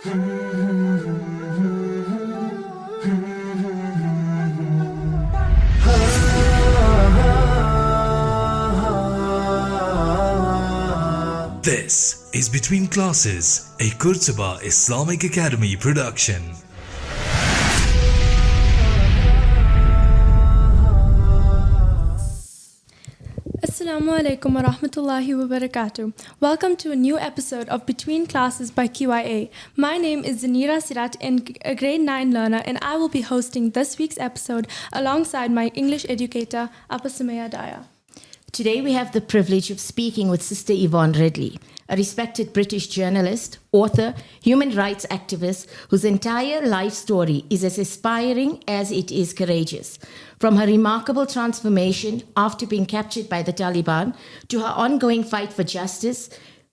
This is Between Classes, a Qurtuba Islamic Academy production. Assalamu alaikum wa rahmatullahi wa barakatuh. Welcome to a new episode of Between Classes by QIA. My name is Zannirah Seedat, a grade 9 learner, and I will be hosting this week's episode alongside my English educator, Muallimah Sumayya Daya. Today we have the privilege of speaking with Sister Yvonne Ridley, a respected British journalist, author, human rights activist whose entire life story is as inspiring as it is courageous. From her remarkable transformation after being captured by the Taliban to her ongoing fight for justice,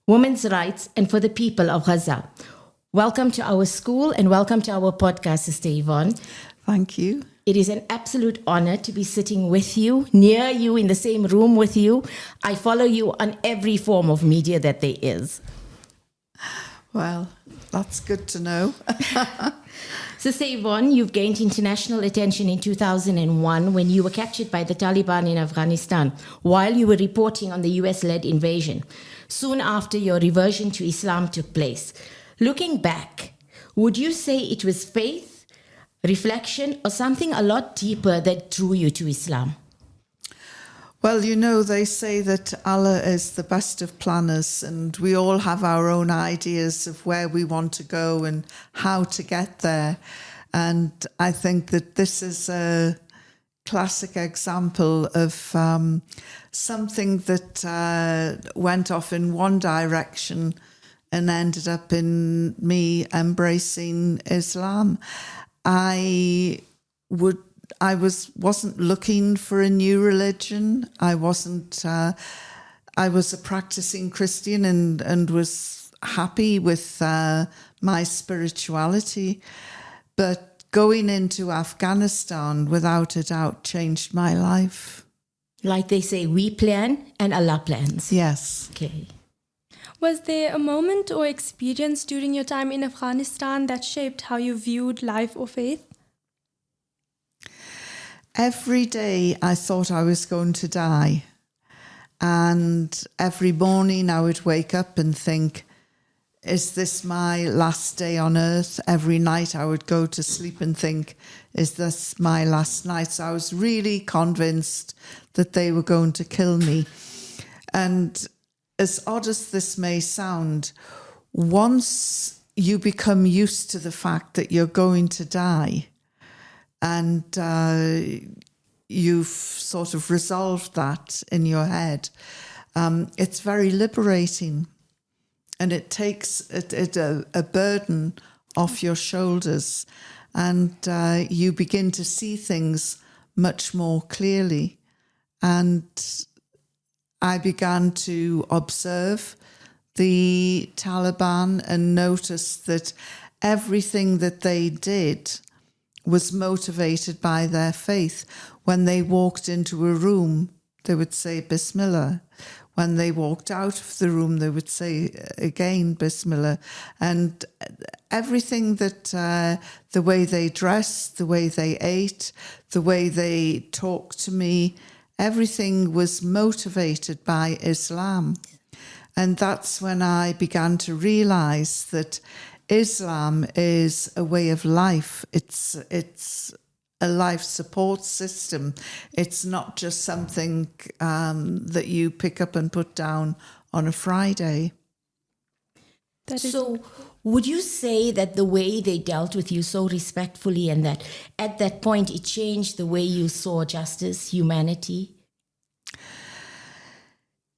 women's rights, and for the people of Gaza. Welcome to our school and welcome to our podcast, Sister Yvonne. Thank you. It is an absolute honor to be sitting with you, near you, in the same room with you. I follow you on every form of media that there is. Well, that's good to know. Sister Yvonne, you've gained international attention in 2001 when you were captured by the Taliban in Afghanistan while you were reporting on the US-led invasion. Soon after, your reversion to Islam took place. Looking back, would you say it was faith, reflection, or something a lot deeper that drew you to Islam? Well, you know, they say that Allah is the best of planners, and we all have our own ideas of where we want to go and how to get there. And I think that this is a classic example of something that went off in one direction and ended up in me embracing Islam. I wasn't looking for a new religion. I was a practicing Christian and was happy with my spirituality. But going into Afghanistan, without a doubt, changed my life. Like they say, we plan and Allah plans. Yes. Okay. Was there a moment or experience during your time in Afghanistan that shaped how you viewed life or faith? Every day I thought I was going to die. And every morning I would wake up and think, is this my last day on earth? Every night I would go to sleep and think, is this my last night? So I was really convinced that they were going to kill me. And as odd as this may sound, once you become used to the fact that you're going to die and you've sort of resolved that in your head, it's very liberating, and it takes a burden off your shoulders, and you begin to see things much more clearly. And I began to observe the Taliban and notice that everything that they did was motivated by their faith. When they walked into a room, they would say Bismillah. When they walked out of the room, they would say again Bismillah. And everything that, the way they dressed, the way they ate, the way they talked to me, everything was motivated by Islam. And that's when I began to realize that Islam is a way of life. It's a life support system. It's not just something that you pick up and put down on a Friday. So would you say that the way they dealt with you so respectfully, and that at that point it changed the way you saw justice, humanity?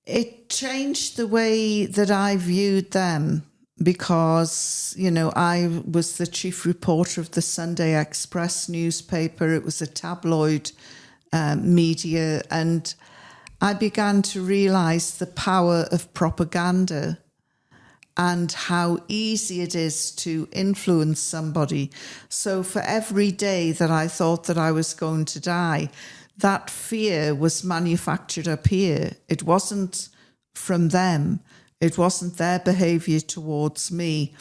It changed the way that I viewed them, because, you know, I was the chief reporter of the Sunday Express newspaper. It was a tabloid media, and I began to realize the power of propaganda and how easy it is to influence somebody. So for every day that I thought that I was going to die, that fear was manufactured up here. It wasn't from them. It wasn't their behavior towards me.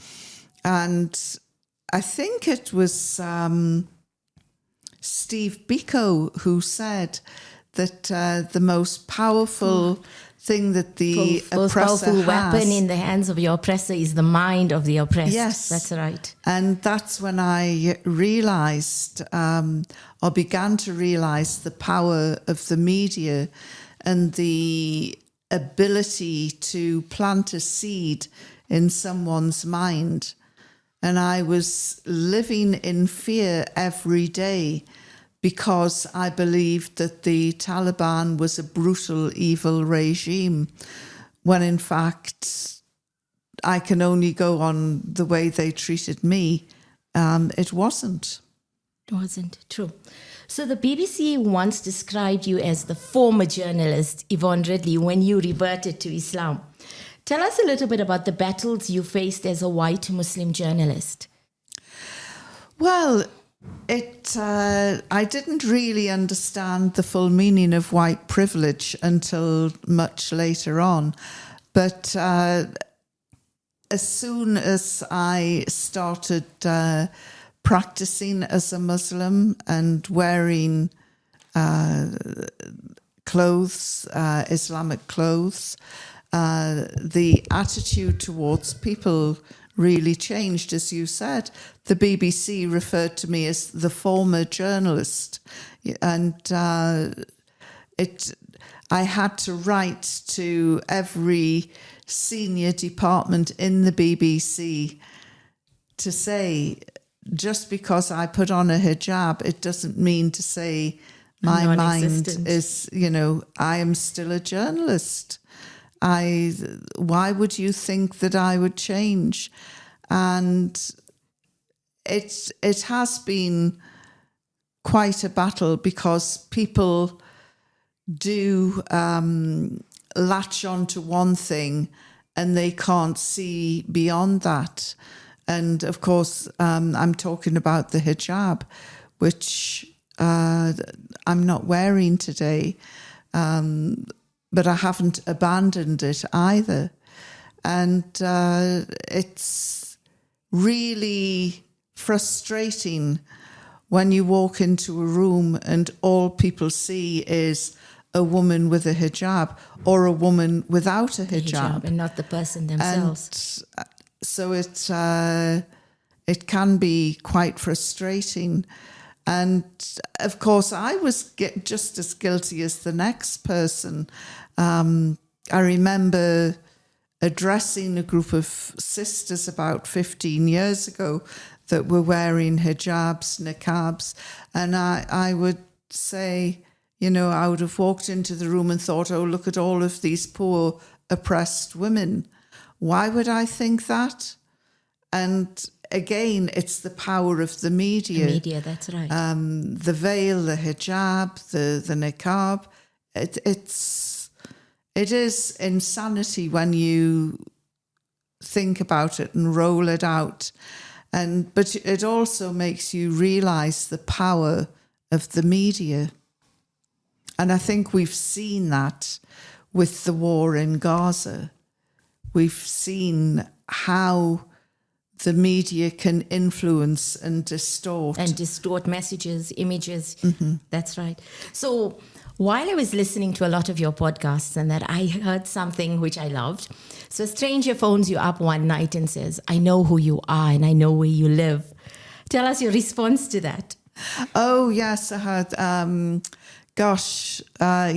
And I think it was Steve Biko who said that the most powerful thing that the most oppressor powerful has, weapon in the hands of your oppressor is the mind of the oppressed. Yes. That's right. And that's when I realised, or began to realise, the power of the media and the ability to plant a seed in someone's mind. And I was living in fear every day because I believed that the Taliban was a brutal, evil regime, when in fact I can only go on the way they treated me. It wasn't. It wasn't true. So the BBC once described you as the former journalist, Yvonne Ridley, when you reverted to Islam. Tell us a little bit about the battles you faced as a white Muslim journalist. Well, I didn't really understand the full meaning of white privilege until much later on. But as soon as I started practicing as a Muslim and wearing clothes, Islamic clothes, the attitude towards people really changed. As you said, the BBC referred to me as the former journalist, and I had to write to every senior department in the BBC to say, just because I put on a hijab, it doesn't mean to say my mind is, I am still a journalist. Why would you think that I would change? And it has been quite a battle because people do latch on to one thing and they can't see beyond that. And of course, I'm talking about the hijab, which I'm not wearing today. But I haven't abandoned it either. And it's really frustrating when you walk into a room and all people see is a woman with a hijab or a woman without a hijab. And not the person themselves. And so it can be quite frustrating. And of course, I was just as guilty as the next person. I remember addressing a group of sisters about 15 years ago that were wearing hijabs, niqabs, and I would say, I would have walked into the room and thought, oh, look at all of these poor oppressed women. Why would I think that? And again, it's the power of the media. The media, that's right. The veil, the hijab, the niqab. It is insanity when you think about it and roll it out. But it also makes you realise the power of the media. And I think we've seen that with the war in Gaza. We've seen how the media can influence and distort. And distort messages, images. Mm-hmm. That's right. So while I was listening to a lot of your podcasts and that, I heard something which I loved. So a stranger phones you up one night and says, I know who you are and I know where you live. Tell us your response to that. Oh, yes, I heard.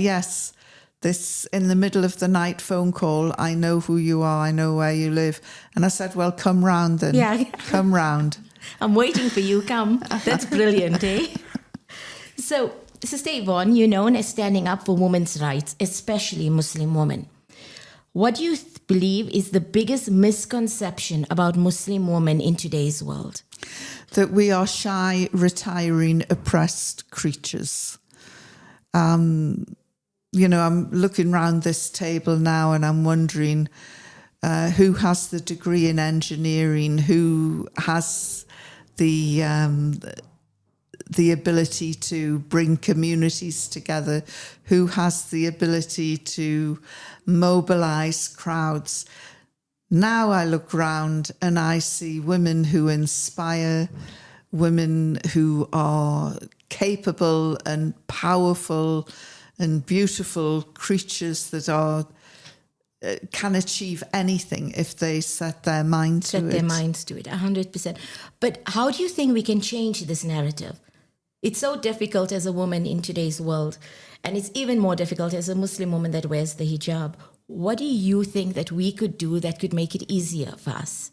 Yes. This in the middle of the night phone call, I know who you are, I know where you live. And I said, well, come round then. Yeah. Come round. I'm waiting for you, come. That's brilliant, eh? So, Sister Yvonne, you're known as standing up for women's rights, especially Muslim women. What do you believe is the biggest misconception about Muslim women in today's world? That we are shy, retiring, oppressed creatures. I'm looking round this table now and I'm wondering who has the degree in engineering, who has the ability to bring communities together, who has the ability to mobilise crowds. Now I look round and I see women who inspire, women who are capable and powerful and beautiful creatures that are can achieve anything if they set their mind to it. Set their minds to it, 100%. But how do you think we can change this narrative? It's so difficult as a woman in today's world, and it's even more difficult as a Muslim woman that wears the hijab. What do you think that we could do that could make it easier for us?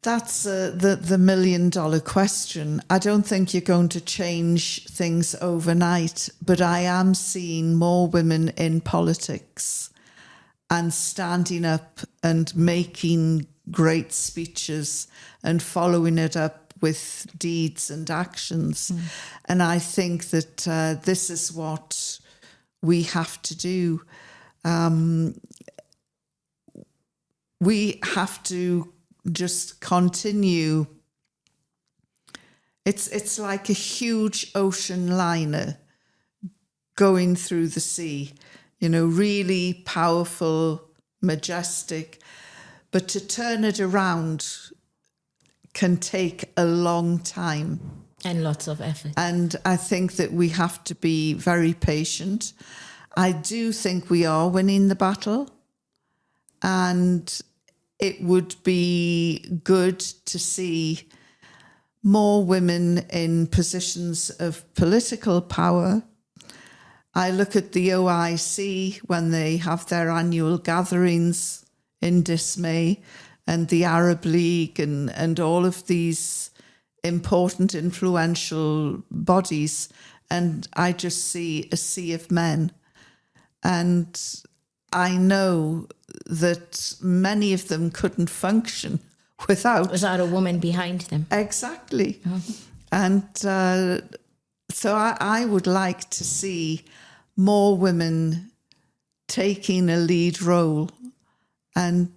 That's the million-dollar question. I don't think you're going to change things overnight, but I am seeing more women in politics and standing up and making great speeches and following it up with deeds and actions. And I think that this is what we have to do. We have to just continue. It's like a huge ocean liner going through the sea, really powerful, majestic, but to turn it around can take a long time. And lots of effort. And I think that we have to be very patient. I do think we are winning the battle, and it would be good to see more women in positions of political power. I look at the OIC when they have their annual gatherings in dismay, and the Arab League and all of these important, influential bodies, and I just see a sea of men. And I know that many of them couldn't function without a woman behind them. Exactly. And so I would like to see more women taking a lead role and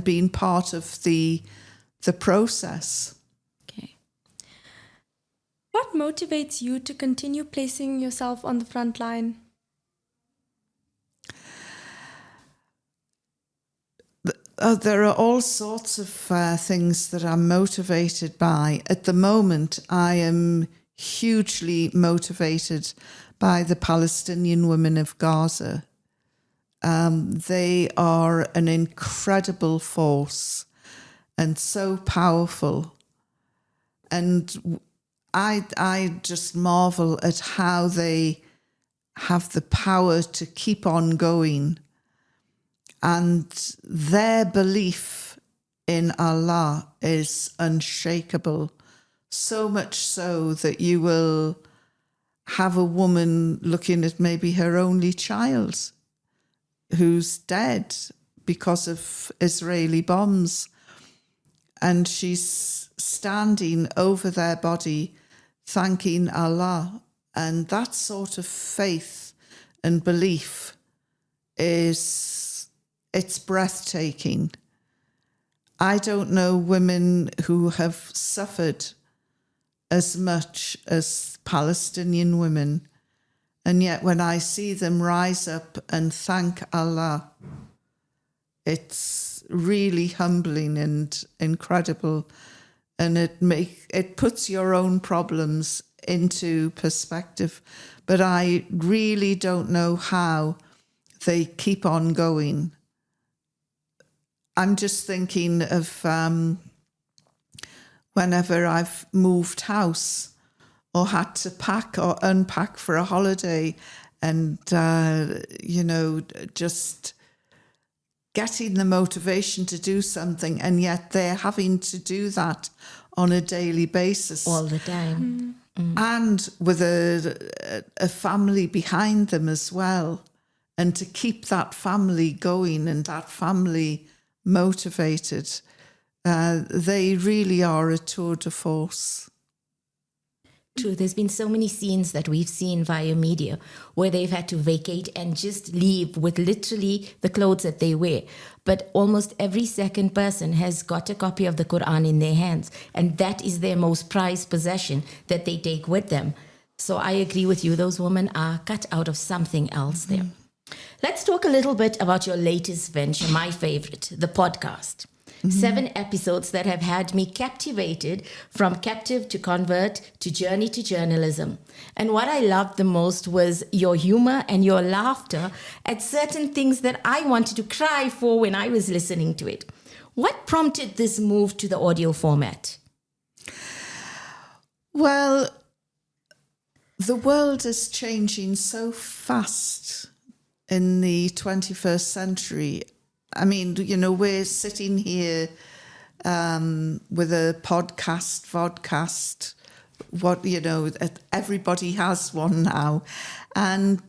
being part of the process. Okay. What motivates you to continue placing yourself on the front line? There are all sorts of things that I'm motivated by. At the moment, I am hugely motivated by the Palestinian women of Gaza. They are an incredible force and so powerful. And I just marvel at how they have the power to keep on going. And their belief in Allah is unshakable, so much so that you will have a woman looking at maybe her only child who's dead because of Israeli bombs, and she's standing over their body thanking Allah. And that sort of faith and belief it's breathtaking. I don't know women who have suffered as much as Palestinian women. And yet when I see them rise up and thank Allah, it's really humbling and incredible. And it puts your own problems into perspective. But I really don't know how they keep on going. I'm just thinking of whenever I've moved house or had to pack or unpack for a holiday and, just getting the motivation to do something, and yet they're having to do that on a daily basis. All the time. And with a family behind them as well. And to keep that family going and that family motivated, they really are a tour de force. True. There's been so many scenes that we've seen via media where they've had to vacate and just leave with literally the clothes that they wear. But almost every second person has got a copy of the Quran in their hands, and that is their most prized possession that they take with them. So I agree with you. Those women are cut out of something else there. Let's talk a little bit about your latest venture, my favorite, the podcast. 7 episodes that have had me captivated, from captive to convert to journey to journalism. And what I loved the most was your humor and your laughter at certain things that I wanted to cry for when I was listening to it. What prompted this move to the audio format? Well, the world is changing so fast in the 21st century. I mean, you know, we're sitting here with a vodcast, everybody has one now. And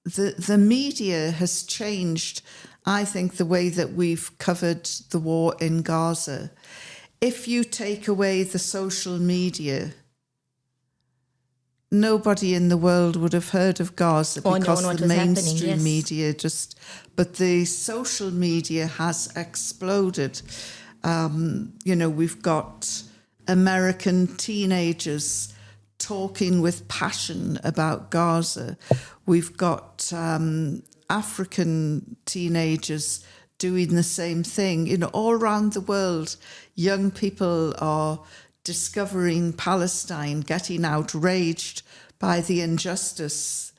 the media has changed, I think, the way that we've covered the war in Gaza. If you take away the social media, nobody in the world would have heard of Gaza because the mainstream media but the social media has exploded. We've got American teenagers talking with passion about Gaza. We've got African teenagers doing the same thing. You know, all around the world, young people are discovering Palestine, getting outraged by the injustice,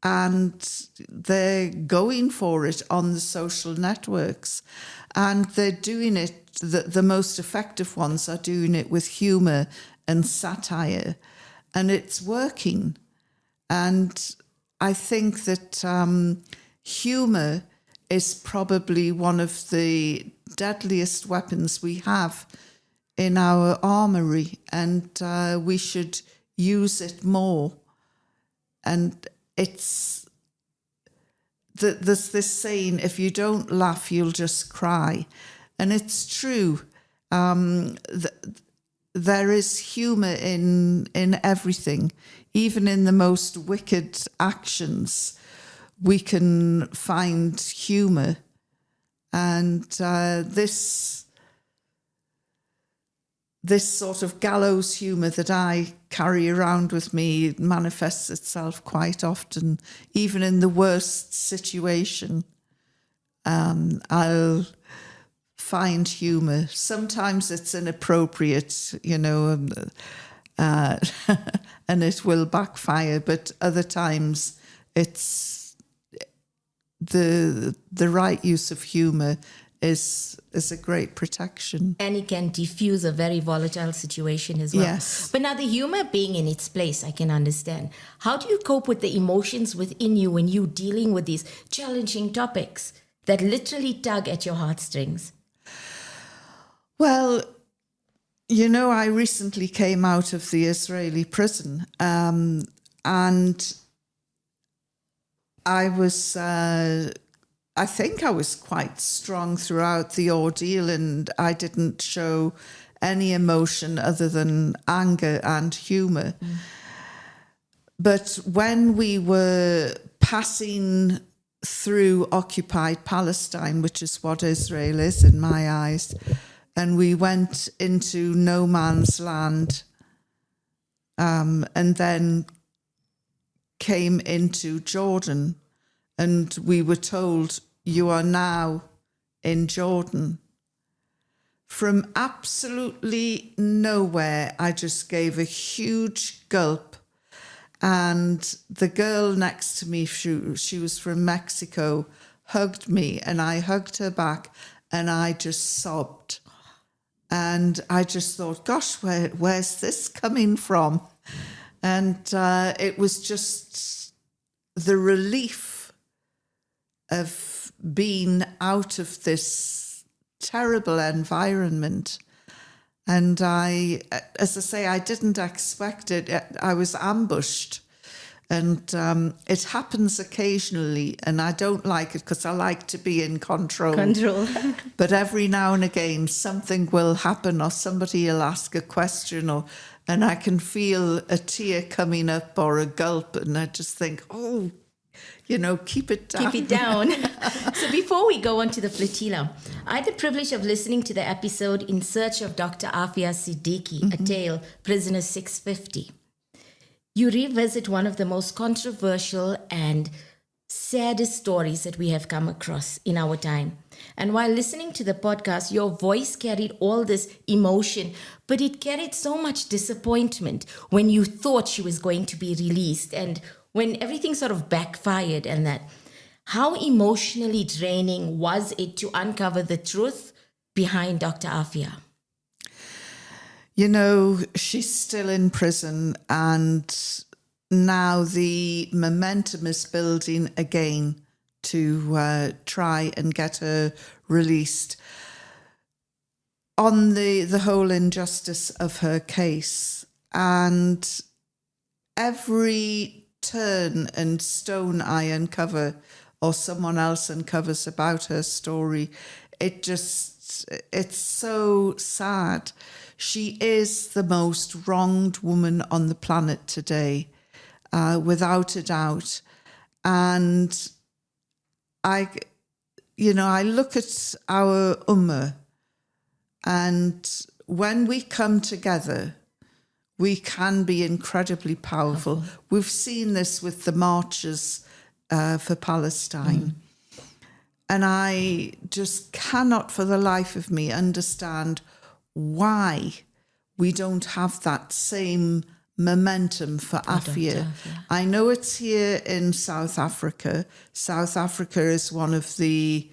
and they're going for it on the social networks. And they're doing it, the most effective ones are doing it with humour and satire, and it's working. And I think that humour is probably one of the deadliest weapons we have in our armory, and we should use it more. And there's this saying, if you don't laugh, you'll just cry. And it's true. There is humour in everything. Even in the most wicked actions, we can find humour. And this sort of gallows humour that I carry around with me manifests itself quite often, even in the worst situation. I'll find humour. Sometimes it's inappropriate, and it will backfire, but other times it's the right use of humour is a great protection. And it can diffuse a very volatile situation as well. Yes. But now the humor being in its place, I can understand. How do you cope with the emotions within you when you're dealing with these challenging topics that literally tug at your heartstrings? Well, I recently came out of the Israeli prison, and I think I was quite strong throughout the ordeal, and I didn't show any emotion other than anger and humour. But when we were passing through occupied Palestine, which is what Israel is in my eyes, and we went into no man's land, and then came into Jordan, and we were told, you are now in Jordan. From absolutely nowhere, I just gave a huge gulp. And the girl next to me, she was from Mexico, hugged me, and I hugged her back, and I just sobbed. And I just thought, gosh, where's this coming from? And it was just the relief of being out of this terrible environment. And I didn't expect it. I was ambushed. And it happens occasionally, and I don't like it because I like to be in control. But every now and again, something will happen, or somebody will ask a question, and I can feel a tear coming up or a gulp, and I just think, keep it down. Keep it down. So before we go on to the Flotilla, I had the privilege of listening to the episode In Search of Dr. Afia Siddiqui, A Tale, Prisoner 650. You revisit one of the most controversial and saddest stories that we have come across in our time. And while listening to the podcast, your voice carried all this emotion, but it carried so much disappointment when you thought she was going to be released and when everything sort of backfired and that. How emotionally draining was it to uncover the truth behind Dr. Afia? You know, she's still in prison, and now the momentum is building again to try and get her released on the whole injustice of her case. And every turn and stone I uncover or someone else uncovers about her story, it's so sad. She is the most wronged woman on the planet today, without a doubt. And I look at our ummah, and when we come together, we can be incredibly powerful. We've seen this with the marches for Palestine. And I just cannot for the life of me understand why we don't have that same momentum for Afia. I know it's here in South Africa. South Africa is one of the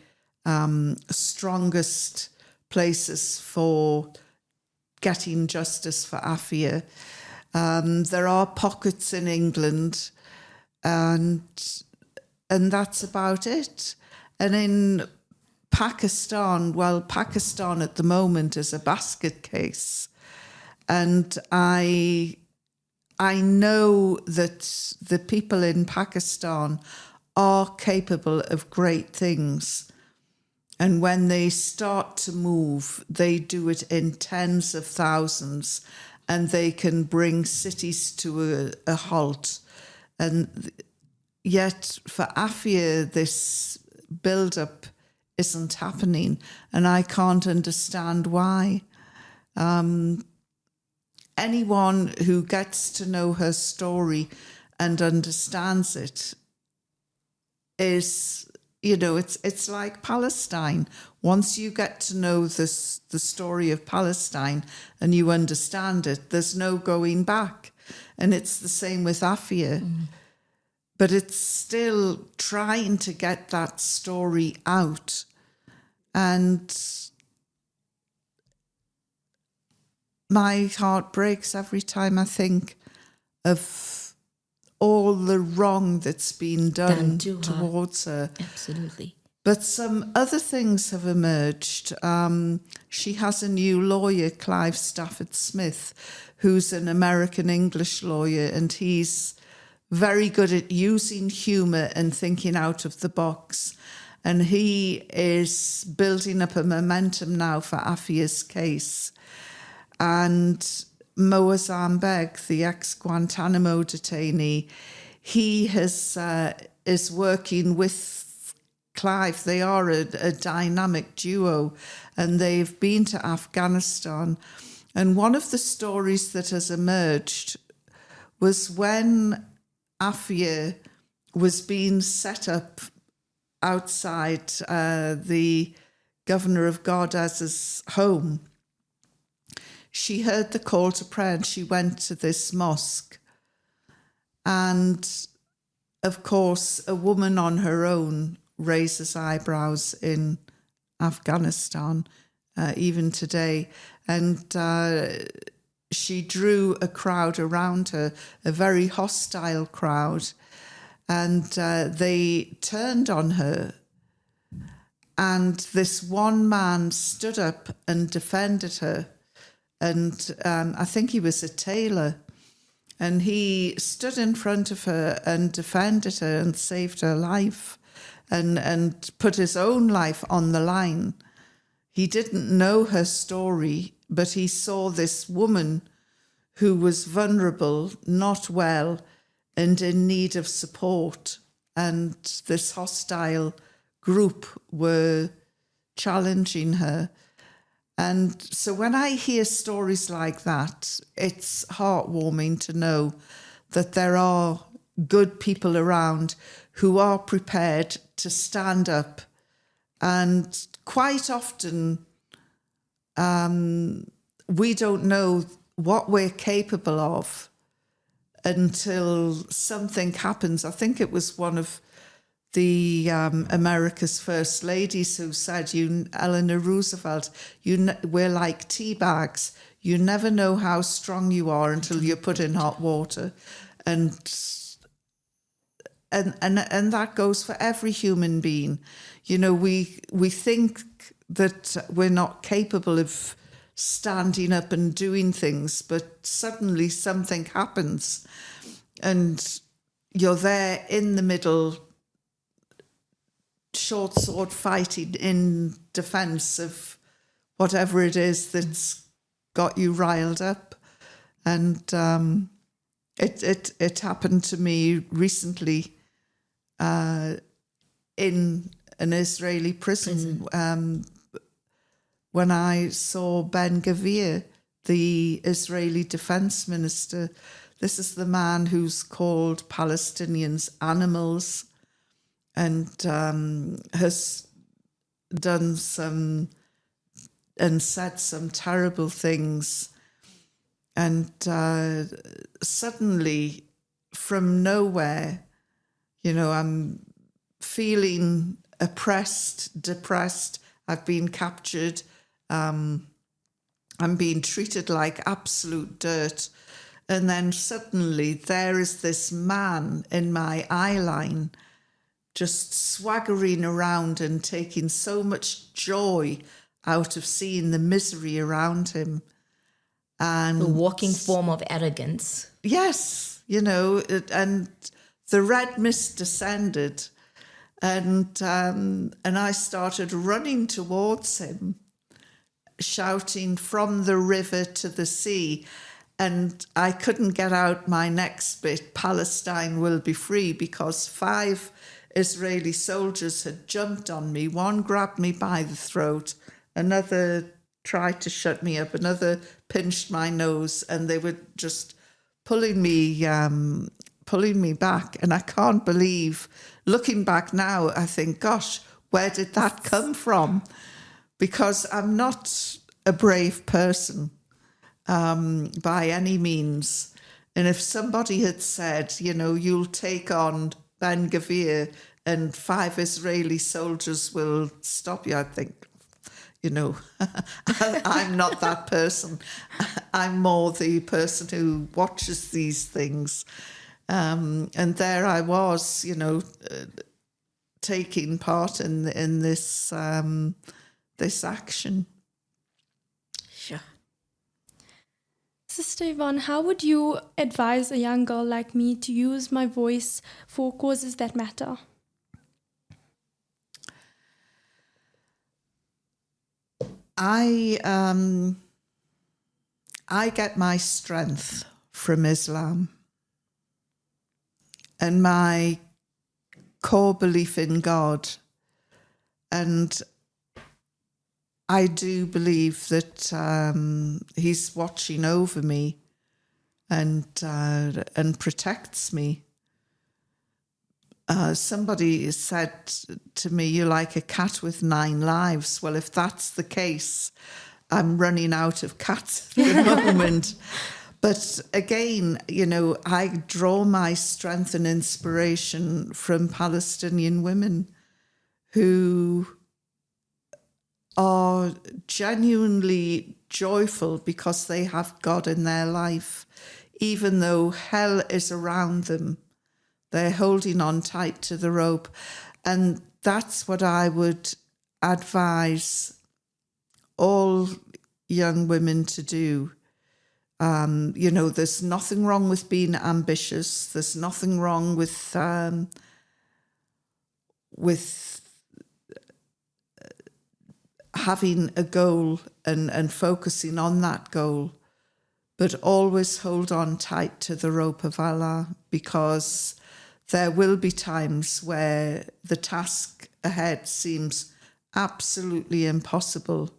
strongest places for getting justice for Afia. There are pockets in England, and that's about it. And in Pakistan, well, Pakistan at the moment is a basket case. And I know that the people in Pakistan are capable of great things. And when they start to move, they do it in tens of thousands, and they can bring cities to a halt. And yet for Afia, this build-up isn't happening, and I can't understand why. Anyone who gets to know her story and understands it is, it's like Palestine. Once you get to know the story of Palestine and you understand it, there's no going back. And it's the same with Afia. But it's still trying to get that story out. And my heart breaks every time I think of all the wrong that's been done towards her. Absolutely. But some other things have emerged. She has a new lawyer, Clive Stafford Smith, who's an American English lawyer, and he's very good at using humour and thinking out of the box. And he is building up a momentum now for Afia's case. And Moazzam Beg, the ex-Guantanamo detainee, he is working with Clive. They are a dynamic duo, and they've been to Afghanistan. And one of the stories that has emerged was when Afia was being set up outside the governor of Gardez's home. She heard the call to prayer and she went to this mosque. And of course, a woman on her own raises eyebrows in Afghanistan, even today. And she drew a crowd around her, a very hostile crowd. And they turned on her. And this one man stood up and defended her. And I think he was a tailor. And he stood in front of her and defended her and saved her life and put his own life on the line. He didn't know her story, but he saw this woman who was vulnerable, not well, and in need of support. And this hostile group were challenging her. And so when I hear stories like that, it's heartwarming to know that there are good people around who are prepared to stand up. And quite often we don't know what we're capable of until something happens. I think it was one of the America's first ladies who said, Eleanor Roosevelt, we're like tea bags. You never know how strong you are until you're put in hot water. And that goes for every human being. We think that we're not capable of standing up and doing things, but suddenly something happens and you're there in the middle, short sword fighting in defence of whatever it is that's got you riled up. And it happened to me recently in an Israeli prison. When I saw Ben-Gvir, the Israeli defense minister. This is the man who's called Palestinians animals and has done some and said some terrible things. And suddenly, from nowhere, I'm feeling oppressed, depressed. I've been captured. I'm being treated like absolute dirt. And then suddenly there is this man in my eye line just swaggering around and taking so much joy out of seeing the misery around him. And The walking form of arrogance. yes, and the red mist descended, and I started running towards him, shouting from the river to the sea. And I couldn't get out my next bit, Palestine will be free, because 5 Israeli soldiers had jumped on me. One grabbed me by the throat, another tried to shut me up, another pinched my nose, and they were just pulling me back. And I can't believe, looking back now, I think, gosh, where did that come from? Because I'm not a brave person by any means. And if somebody had said, you'll take on Ben-Gvir and 5 Israeli soldiers will stop you, I think, I'm not that person. I'm more the person who watches these things. And there I was, taking part in this this action. Sure. Sister Yvonne, how would you advise a young girl like me to use my voice for causes that matter? I get my strength from Islam and my core belief in God. And I do believe that he's watching over me and protects me. Somebody said to me, "You're like a cat with 9 lives." Well, if that's the case, I'm running out of cats at the moment. But again, I draw my strength and inspiration from Palestinian women who are genuinely joyful because they have God in their life. Even though hell is around them, they're holding on tight to the rope. And that's what I would advise all young women to do. There's nothing wrong with being ambitious. There's nothing wrong with having a goal and focusing on that goal. But always hold on tight to the rope of Allah, because there will be times where the task ahead seems absolutely impossible.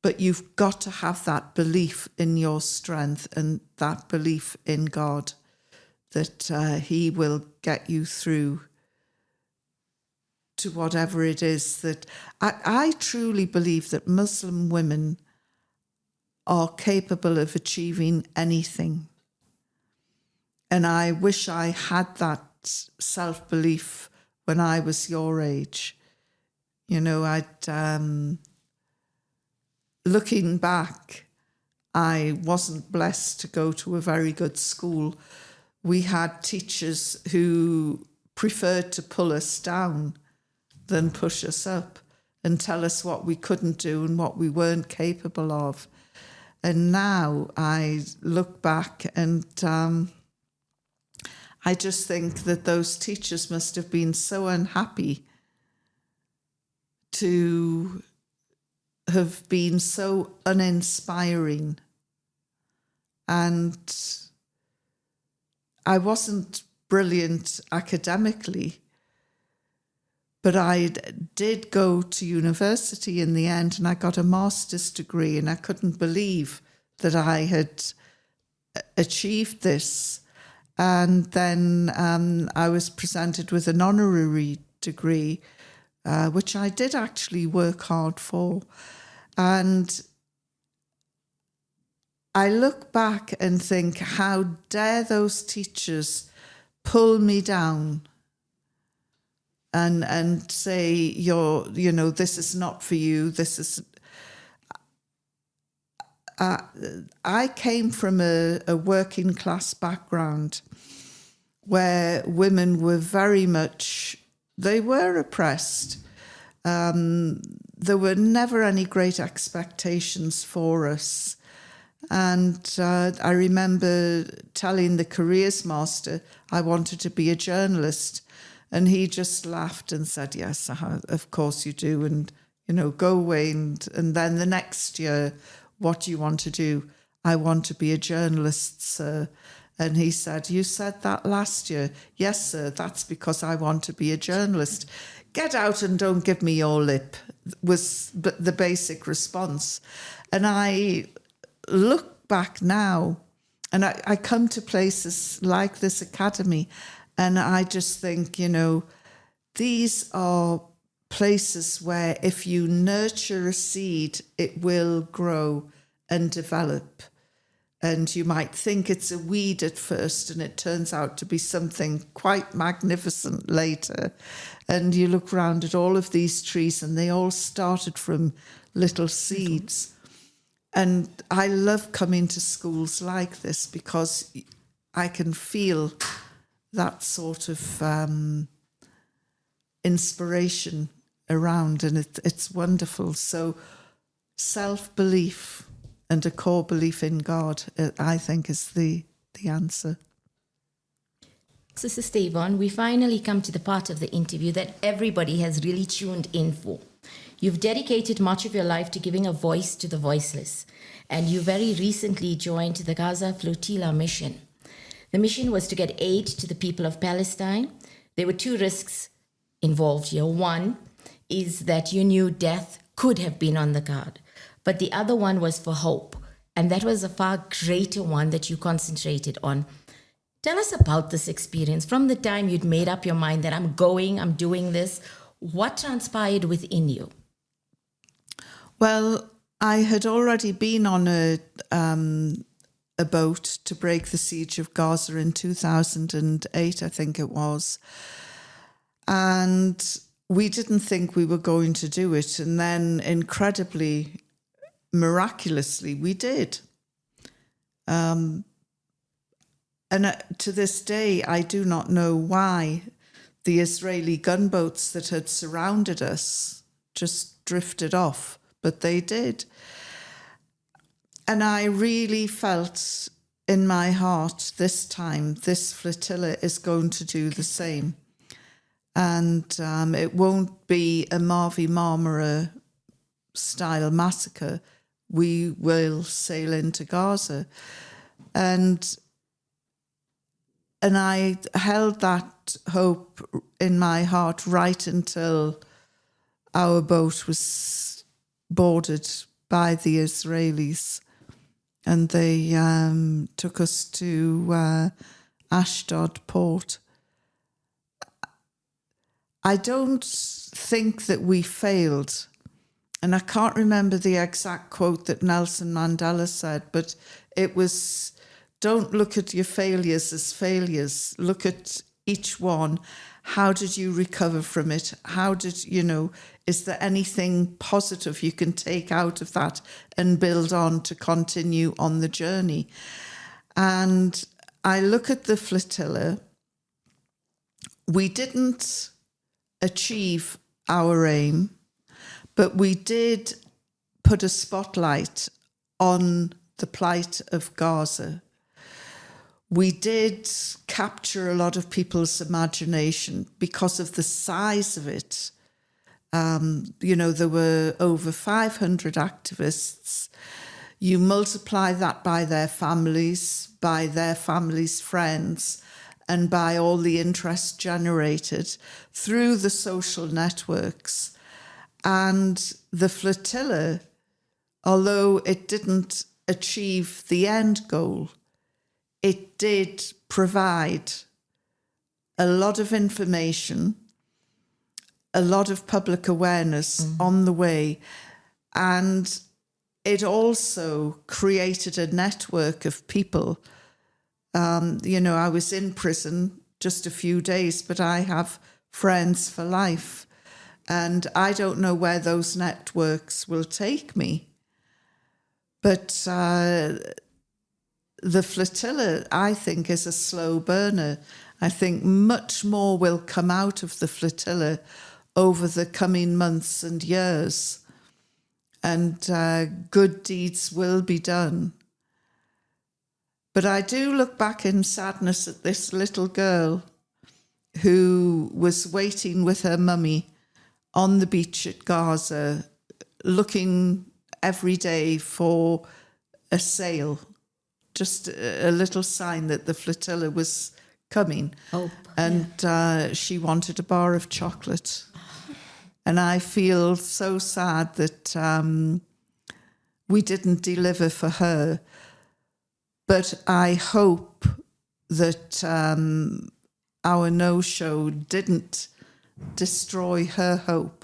But you've got to have that belief in your strength and that belief in God that he will get you through to whatever it is that I truly believe that Muslim women are capable of achieving anything. And I wish I had that self-belief when I was your age. You know, looking back, I wasn't blessed to go to a very good school. We had teachers who preferred to pull us down than push us up and tell us what we couldn't do and what we weren't capable of. And now I look back and I just think that those teachers must have been so unhappy to have been so uninspiring. And I wasn't brilliant academically, but I did go to university in the end, and I got a master's degree, and I couldn't believe that I had achieved this. And then I was presented with an honorary degree, which I did actually work hard for. And I look back and think, how dare those teachers pull me down and say, this is not for you, this is... I came from a working class background where women were very much, they were oppressed. There were never any great expectations for us. And I remember telling the careers master I wanted to be a journalist, and he just laughed and said, yes, of course you do, and, go away. And then the next year, what do you want to do? I want to be a journalist, sir. And he said, you said that last year. Yes, sir, that's because I want to be a journalist. Get out and don't give me your lip, was the basic response. And I look back now, and I come to places like this academy, and I just think, these are places where if you nurture a seed, it will grow and develop. And you might think it's a weed at first, and it turns out to be something quite magnificent later. And you look around at all of these trees, and they all started from little seeds. And I love coming to schools like this because I can feel that sort of inspiration around, and it's wonderful. So self-belief and a core belief in God, I think, is the answer. So, Sister Yvonne, we finally come to the part of the interview that everybody has really tuned in for. You've dedicated much of your life to giving a voice to the voiceless, and you very recently joined the Gaza Flotilla mission. The mission was to get aid to the people of Palestine. There were two risks involved here. One is that you knew death could have been on the card, but the other one was for hope, and that was a far greater one that you concentrated on. Tell us about this experience. From the time you'd made up your mind that I'm doing this, what transpired within you? Well, I had already been on a boat to break the siege of Gaza in 2008, I think it was. And we didn't think we were going to do it. And then incredibly, miraculously, we did. And to this day, I do not know why the Israeli gunboats that had surrounded us just drifted off, but they did. And I really felt in my heart this time, this flotilla is going to do the same. And it won't be a Mavi Marmara style massacre. We will sail into Gaza. And I held that hope in my heart right until our boat was boarded by the Israelis, and they took us to Ashdod port. I don't think that we failed. And I can't remember the exact quote that Nelson Mandela said, but it was, don't look at your failures as failures. Look at each one. How did you recover from it? How did, is there anything positive you can take out of that and build on to continue on the journey? And I look at the flotilla. We didn't achieve our aim, but we did put a spotlight on the plight of Gaza. We did capture a lot of people's imagination because of the size of it. There were over 500 activists. You multiply that by their families' friends, and by all the interest generated through the social networks. And the flotilla, although it didn't achieve the end goal, it did provide a lot of information, a lot of public awareness on the way, and it also created a network of people. I was in prison just a few days, but I have friends for life. And I don't know where those networks will take me. But the flotilla, I think, is a slow burner. I think much more will come out of the flotilla over the coming months and years. And good deeds will be done. But I do look back in sadness at this little girl who was waiting with her mummy on the beach at Gaza, looking every day for a sail, just a little sign that the flotilla was coming. Hope. And she wanted a bar of chocolate. And I feel so sad that we didn't deliver for her. But I hope that our no-show didn't destroy her hope.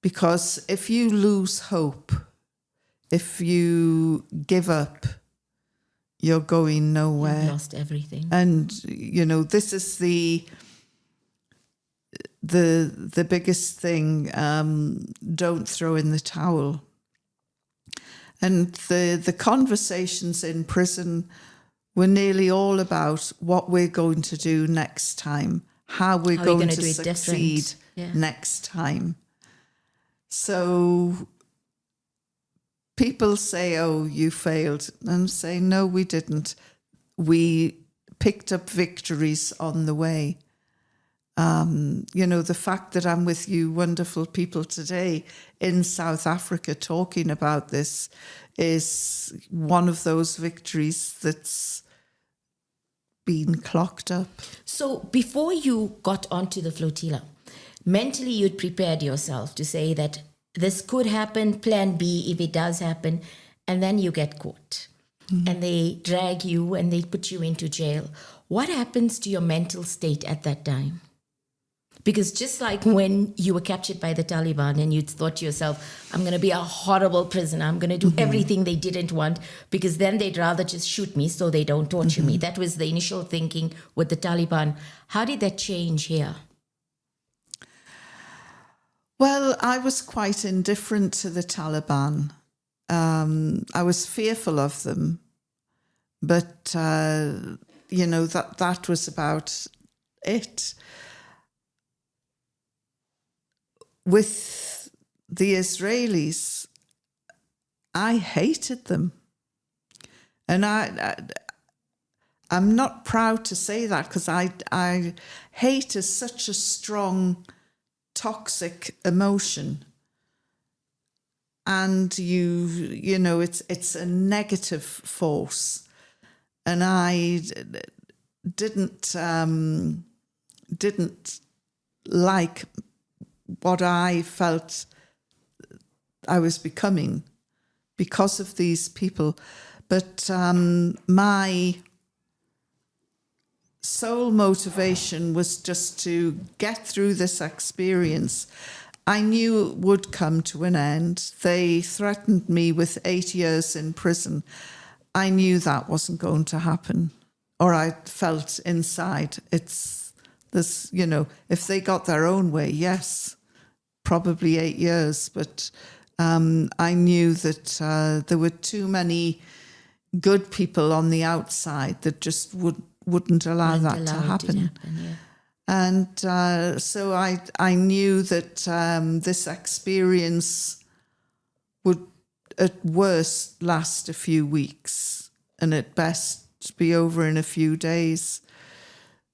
Because if you lose hope, if you give up, you're going nowhere. You've lost everything. And, this is the biggest thing. Don't throw in the towel. And the conversations in prison were nearly all about what we're going to do next time, how we're going to succeed next time. So people say, oh, you failed. And I'm saying, no, we didn't. We picked up victories on the way. The fact that I'm with you wonderful people today in South Africa talking about this is one of those victories that's been clocked up. So before you got onto the flotilla, mentally you'd prepared yourself to say that this could happen, plan B if it does happen, and then you get caught. Mm-hmm. And they drag you and they put you into jail. What happens to your mental state at that time? Because just like when you were captured by the Taliban and you thought to yourself, I'm going to be a horrible prisoner, I'm going to do everything they didn't want, because then they'd rather just shoot me so they don't torture me. That was the initial thinking with the Taliban. How did that change here? Well, I was quite indifferent to the Taliban. I was fearful of them, but, that was about it. With the Israelis, I hated them. And I'm not proud to say that, because I hate is such a strong, toxic emotion. And it's a negative force. And I didn't like what I felt I was becoming because of these people. But my sole motivation was just to get through this experience. I knew it would come to an end. They threatened me with 8 years in prison. I knew that wasn't going to happen, or I felt inside it's this, you know, if they got their own way, yes, probably 8 years. But I knew that there were too many good people on the outside that just wouldn't allow that to happen. And so I knew that this experience would at worst last a few weeks and at best be over in a few days.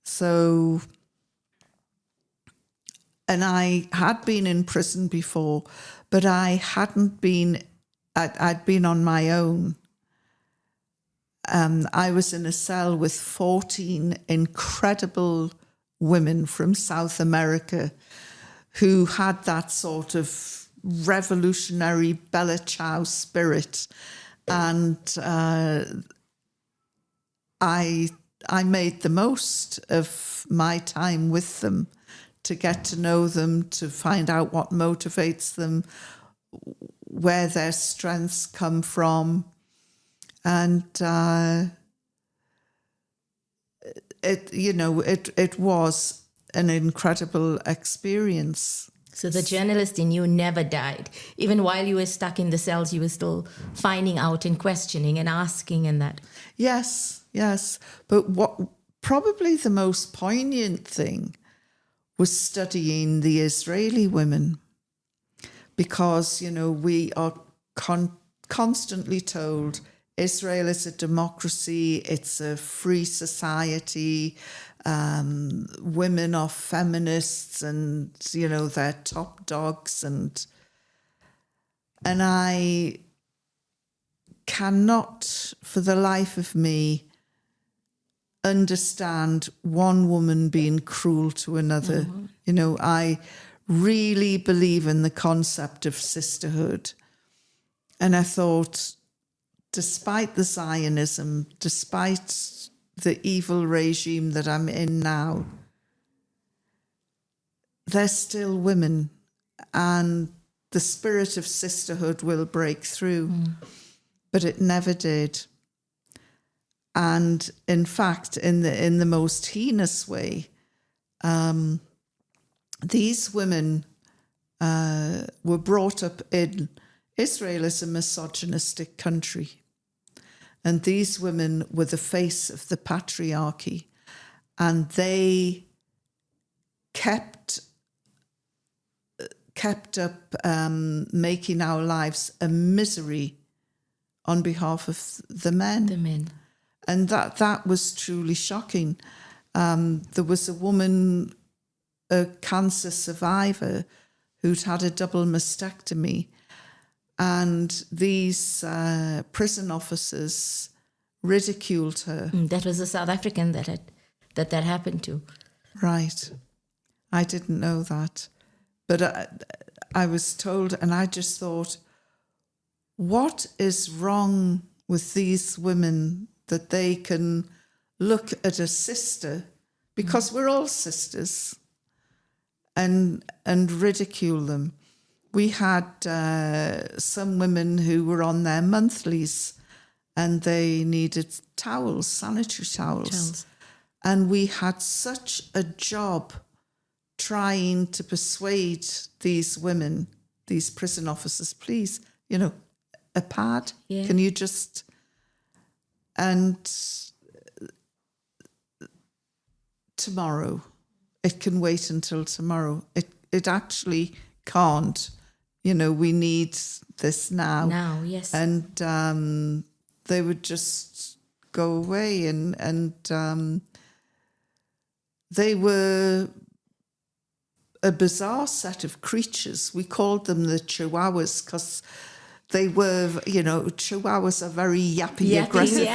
So, and I had been in prison before, but I hadn't been, I'd been on my own. I was in a cell with 14 incredible women from South America who had that sort of revolutionary Bella Ciao spirit. And I made the most of my time with them, to get to know them, to find out what motivates them, where their strengths come from. And it was an incredible experience. So the journalist in you never died. Even while you were stuck in the cells, you were still finding out and questioning and asking and that. Yes. But what probably the most poignant thing was studying the Israeli women, because, you know, we are constantly told Israel is a democracy, it's a free society, women are feminists and, you know, they're top dogs. And I cannot, for the life of me, understand one woman being cruel to another. Mm-hmm. You know, I really believe in the concept of sisterhood. And I thought, despite the Zionism, despite the evil regime that I'm in now, they're still women, and the spirit of sisterhood will break through. But it never did. And in fact, in the most heinous way, these women were brought up in Israel is a misogynistic country. And these women were the face of the patriarchy. And they kept up making our lives a misery on behalf of the men. The men. And that was truly shocking. There was a woman, a cancer survivor, who'd had a double mastectomy. And these prison officers ridiculed her. That was a South African that happened to. Right. I didn't know that. But I was told, and I just thought, what is wrong with these women that they can look at a sister, because we're all sisters, and ridicule them? We had some women who were on their monthlies and they needed towels, sanitary towels. And we had such a job trying to persuade these women, these prison officers, please, you know, a pad. Yeah. Can you just... And tomorrow, it can wait until tomorrow. It actually can't. You know, we need this now. Now, yes. And they would just go away, and they were a bizarre set of creatures. We called them the Chihuahuas because they were, you know, Chihuahuas are very yappy aggressive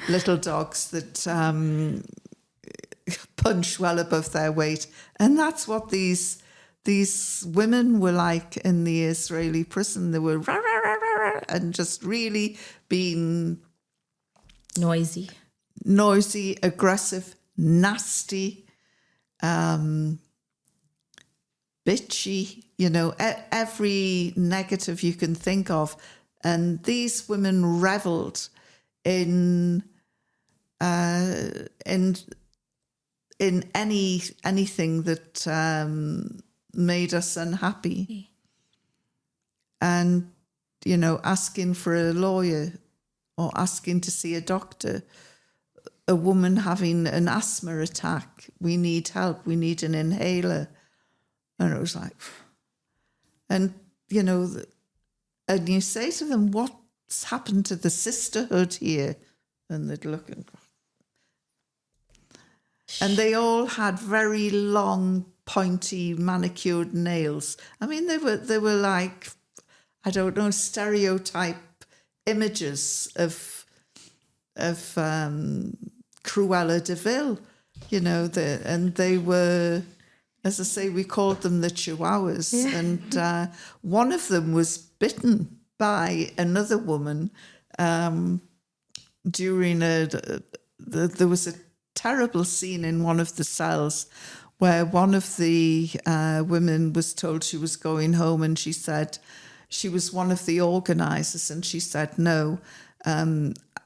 little dogs that punch well above their weight. And that's what these women were like in the Israeli prison. They were rah, rah, rah, rah, rah, and just really being noisy, aggressive, nasty, bitchy, every negative you can think of. And these women revelled in anything that made us unhappy. And, asking for a lawyer or asking to see a doctor, a woman having an asthma attack, we need help, we need an inhaler. And it was like, and and you say to them, what's happened to the sisterhood here? And they'd look and they all had very long, pointy, manicured nails. I mean, they were like, I don't know, stereotype images of Cruella de Vil, and they were, as I say, we called them the Chihuahuas. Yeah. And one of them was bitten by another woman during there was a terrible scene in one of the cells where one of the women was told she was going home, and she said she was one of the organisers, and she said, no,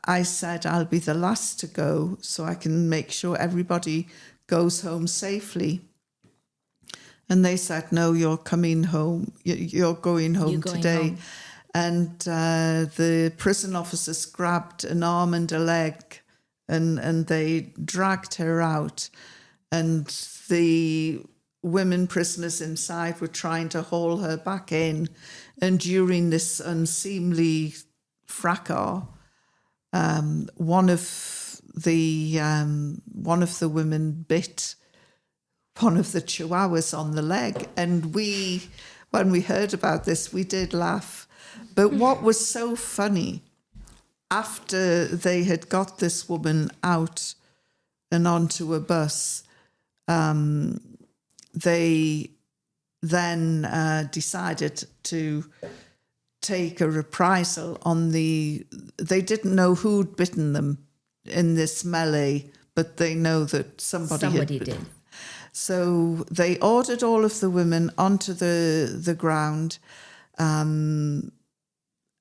I said I'll be the last to go so I can make sure everybody goes home safely. And they said, no, you're coming home. You're going home today. Home. And the prison officers grabbed an arm and a leg and they dragged her out. And the women prisoners inside were trying to haul her back in. And during this unseemly fracas, one of the women bit one of the Chihuahuas on the leg. And when we heard about this, we did laugh. But what was so funny, after they had got this woman out and onto a bus, they then decided to take a reprisal on they didn't know who'd bitten them in this melee, but they know that somebody did. So they ordered all of the women onto the ground, and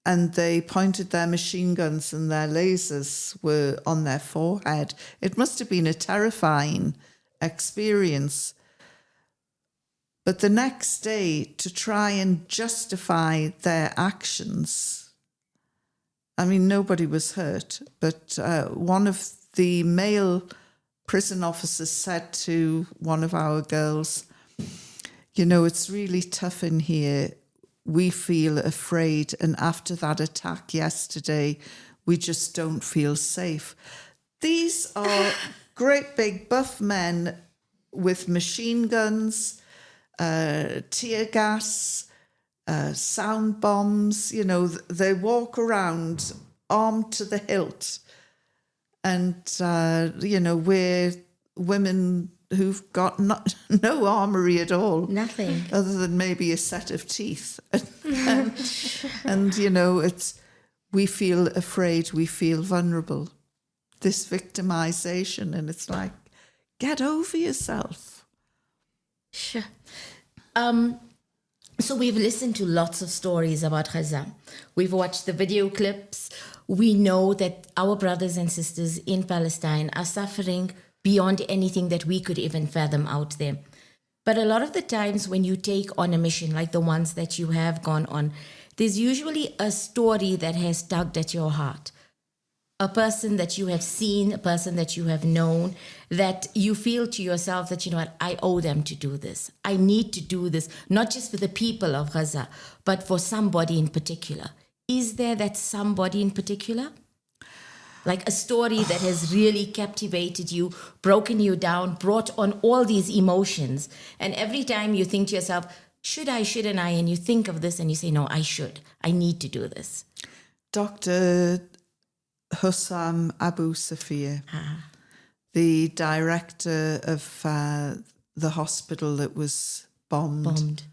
they pointed their machine guns, and their lasers were on their forehead. It must have been a terrifying experience. But the next day, to try and justify their actions, I mean, nobody was hurt, but one of the male prison officers said to one of our girls, it's really tough in here. We feel afraid. And after that attack yesterday, we just don't feel safe. These are great big buff men with machine guns, tear gas, sound bombs. They walk around armed to the hilt. And, we're women who've got no armoury at all. Nothing. Other than maybe a set of teeth. and we feel afraid, we feel vulnerable. This victimisation, and it's like, get over yourself. Sure. So we've listened to lots of stories about Gaza. We've watched the video clips. We know that our brothers and sisters in Palestine are suffering beyond anything that we could even fathom out there. But a lot of the times when you take on a mission like the ones that you have gone on, there's usually a story that has tugged at your heart. A person that you have seen, a person that you have known, that you feel to yourself that, I owe them to do this. I need to do this, not just for the people of Gaza, but for somebody in particular. Is there that somebody in particular? Like a story that has really captivated you, broken you down, brought on all these emotions. And every time you think to yourself, should I, shouldn't I? And you think of this and you say, no, I should. I need to do this. Dr. Hussam Abu Safia, the director of the hospital that was bombed.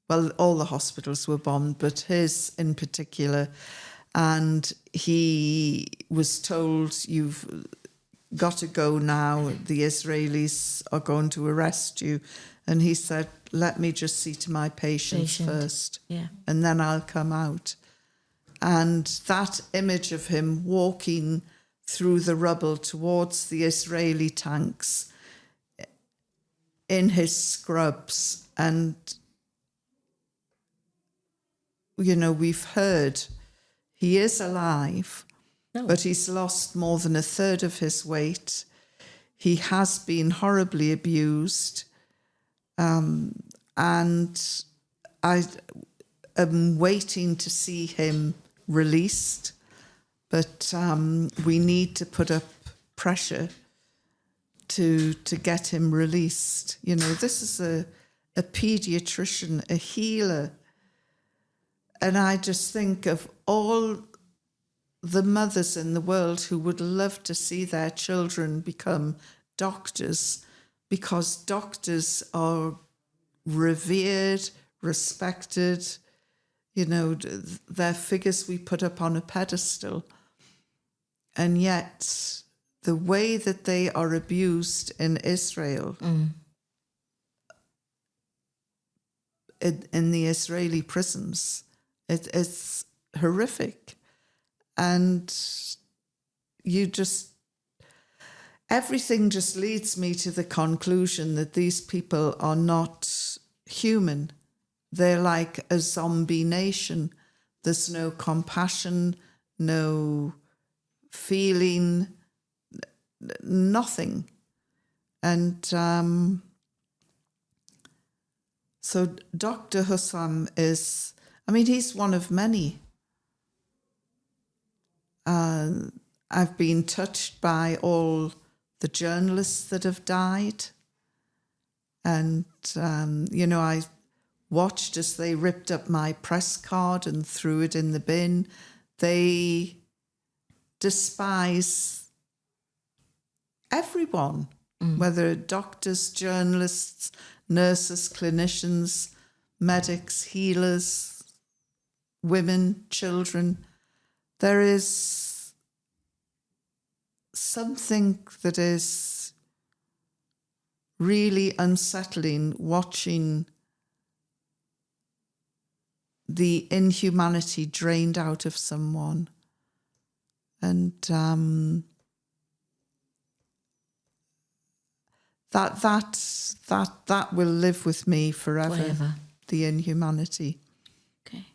Well, all the hospitals were bombed, but his in particular. And he was told, got to go now. The Israelis are going to arrest you. And he said, let me just see to my patients first. Yeah. And then I'll come out. And that image of him walking through the rubble towards the Israeli tanks in his scrubs. And, you know, we've heard he is alive, but he's lost more than a third of his weight. He has been horribly abused. And I am waiting to see him released, but we need to put up pressure to get him released. You know, this is a paediatrician, a healer. And I just think of all the mothers in the world who would love to see their children become doctors, because doctors are revered, respected. You know, they're figures we put up on a pedestal. And yet, the way that they are abused in Israel, in the Israeli prisons, it's horrific. And everything just leads me to the conclusion that these people are not human. They're like a zombie nation. There's no compassion, no feeling, nothing. And so Dr. Hussam is, I mean, he's one of many. I've been touched by all the journalists that have died. And, you know, I watched as they ripped up my press card and threw it in the bin. They despise everyone, whether doctors, journalists, nurses, clinicians, medics, healers, women, children. There is something that is really unsettling watching the inhumanity drained out of someone. And that will live with me forever. The inhumanity. Okay.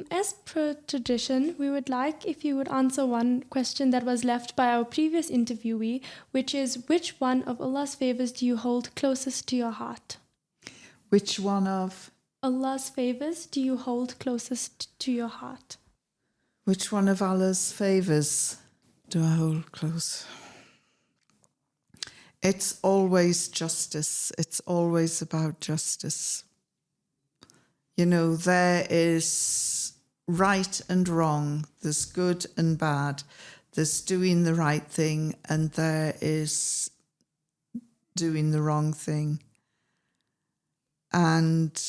As per tradition, we would like if you would answer one question that was left by our previous interviewee, which is, which one of Allah's favors do you hold closest to your heart? Which one of Allah's favors do you hold closest to your heart? Which one of Allah's favors do I hold close? It's always justice. It's always about justice. You know, there is right and wrong. There's good and bad. There's doing the right thing, and there is doing the wrong thing. And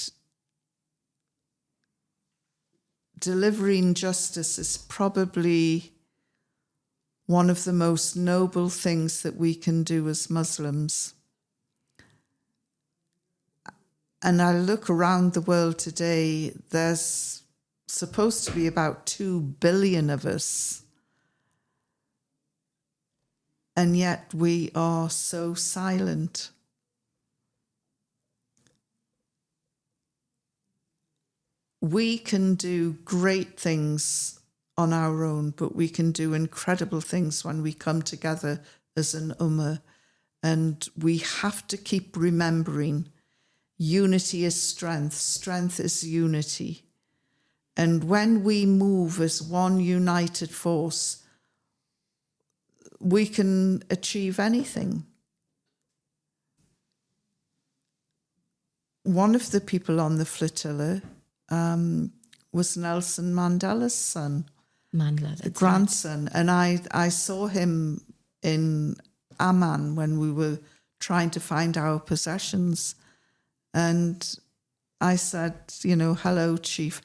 delivering justice is probably one of the most noble things that we can do as Muslims. And I look around the world today, there's supposed to be about 2 billion of us. And yet we are so silent. We can do great things on our own, but we can do incredible things when we come together as an ummah. And we have to keep remembering unity is strength. Strength is unity. And when we move as one united force, we can achieve anything. One of the people on the flotilla was Nelson Mandela's son. Grandson. Right. And I saw him in Amman when we were trying to find our possessions. And I said, you know, hello, Chief.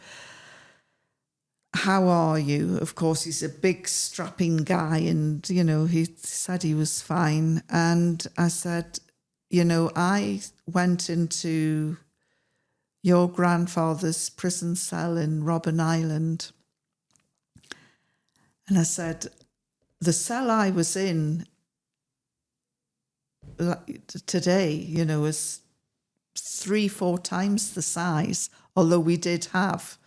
how are you? Of course, he's a big, strapping guy, and, you know, he said he was fine. And I said, you know, I went into your grandfather's prison cell in Robben Island. And I said, the cell I was in today, you know, is 3-4 times the size, although we did have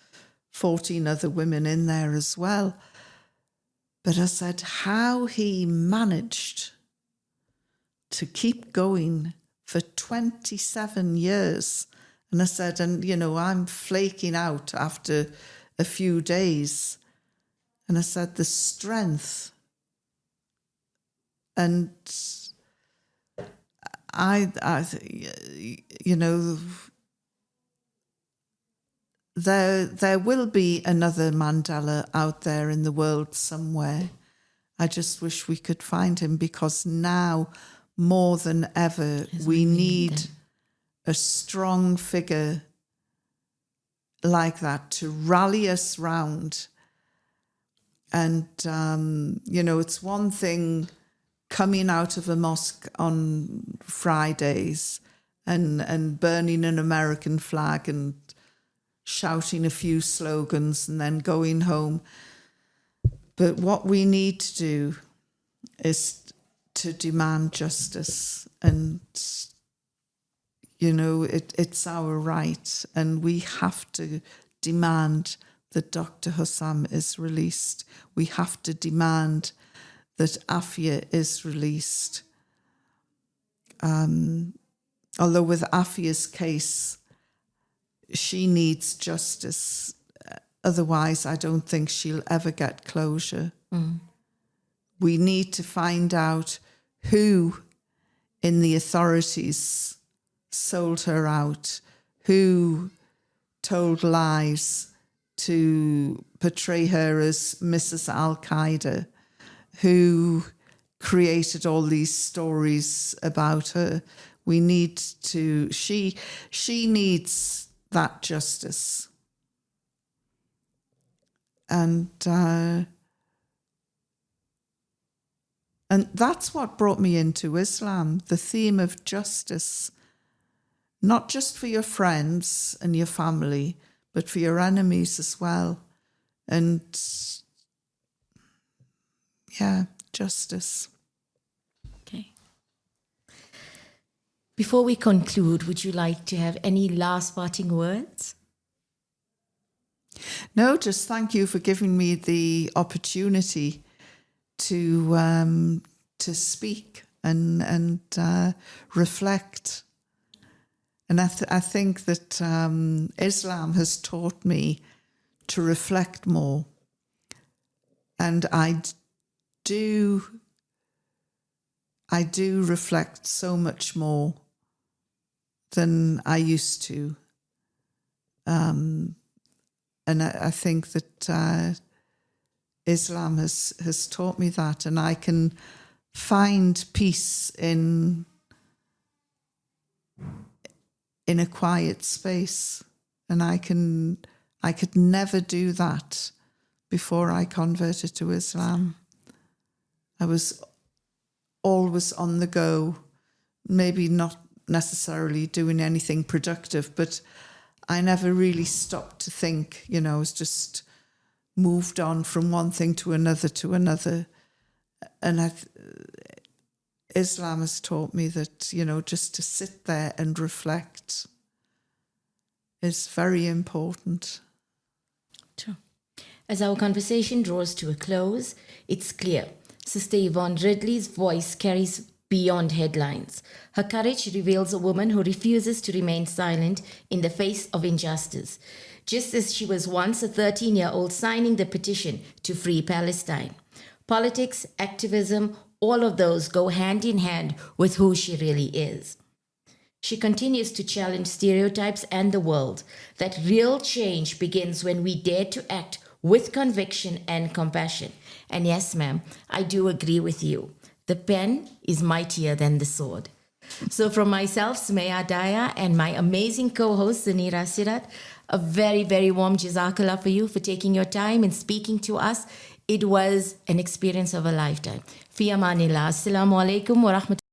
14 other women in there as well. But I said, how he managed to keep going for 27 years. And I said, and, you know, I'm flaking out after a few days. And I said, the strength. And I you know, there will be another Mandela out there in the world somewhere. I just wish we could find him, because now more than ever we need a strong figure like that to rally us round. And, you know, it's one thing coming out of a mosque on Fridays and burning an American flag and shouting a few slogans and then going home. But what we need to do is to demand justice, and, you know, it's our right, and we have to demand that Dr. Hussam is released. We have to demand that Afia is released. Although with Afia's case, she needs justice. Otherwise, I don't think she'll ever get closure. We need to find out who in the authorities sold her out, who told lies to portray her as Mrs. Al-Qaeda, who created all these stories about her. We need to, she needs that justice. And that's what brought me into Islam, the theme of justice, not just for your friends and your family, but for your enemies as well. And yeah, justice. Okay. Before we conclude, would you like to have any last parting words? No, just thank you for giving me the opportunity to speak and reflect. And I think that Islam has taught me to reflect more. And I do reflect so much more than I used to. And I think that Islam has taught me that, and I can find peace in a quiet space, and I could never do that before I converted to Islam. I was always on the go, maybe not necessarily doing anything productive, but I never really stopped to think, you know. I was just moved on from one thing to another. And Islam has taught me that, you know, just to sit there and reflect is very important. True. As our conversation draws to a close, it's clear Sister Yvonne Ridley's voice carries beyond headlines. Her courage reveals a woman who refuses to remain silent in the face of injustice, just as she was once a 13-year-old signing the petition to free Palestine. Politics, activism, all of those go hand in hand with who she really is. She continues to challenge stereotypes and the world, that real change begins when we dare to act with conviction and compassion. And yes, ma'am, I do agree with you. The pen is mightier than the sword. So from myself, Sumayya Daya, and my amazing co-host, Zannirah Seedat, a very, very warm jazakallah for you for taking your time and speaking to us. It was an experience of a lifetime. Fi amanillah. Assalamu alaikum wa rahmatullahi.